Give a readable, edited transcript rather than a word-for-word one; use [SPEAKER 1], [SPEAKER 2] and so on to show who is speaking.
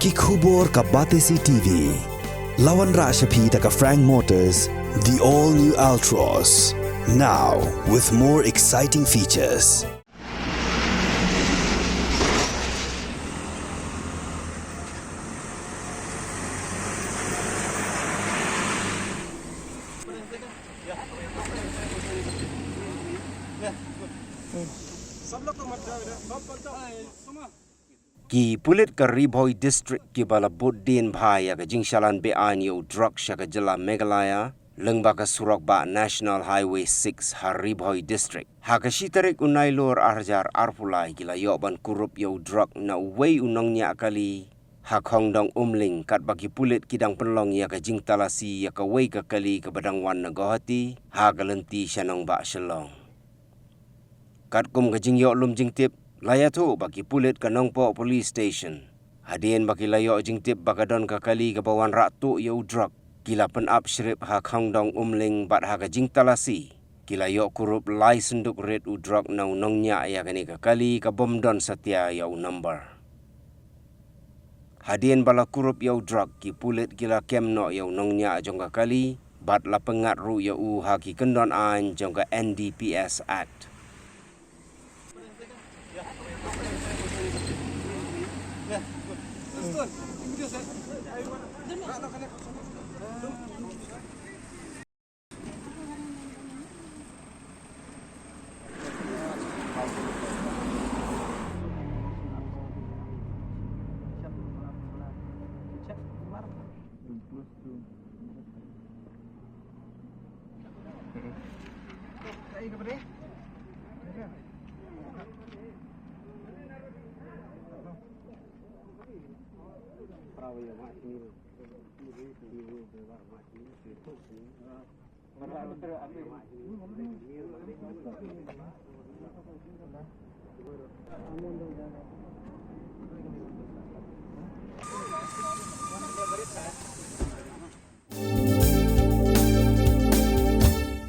[SPEAKER 1] Kikubor ka Batesi TV. Lawan Rashapi taka Frank Motors, the all-new Altros. Now, with more exciting features.
[SPEAKER 2] Ki Pulit ka Bhoi district ki balabut din Bhai ka jingsalan bean yo Drok ka jela Meghalaya lengba ka Surokba National Highway 6 Bhoi district. Hakashi tarik unai lor arjar arpulai gila yo ban Kurup yo Drok na uwei Nongñiah kali Khyndong Umling kat bagi Pulit kidang penlong ya ka jingtalasi ya ka wei ka kali ka badang wan nagohati hagalenti syanong ba shalong. Kat kum ka jingyo lum jingtip layato bagi Pulit ka Nongpo Police Station. Hadien bagi layo jingtip bakadon ka kali ka bawan raktu yo Drok. Kila penap syrip Khyndong Umling bat ha ka jingtalasi. Kila yo Kurup lai senduk red u Drok na Nongñiah ya kani ka kali ka bomdon setia yo number. Hadien bala Kurup yo Drok ki Pulit kila kemno yo Nongñiah jong ka kali bat la pengat ru yo u ha ki Khyndong an jong ka NDPS Act.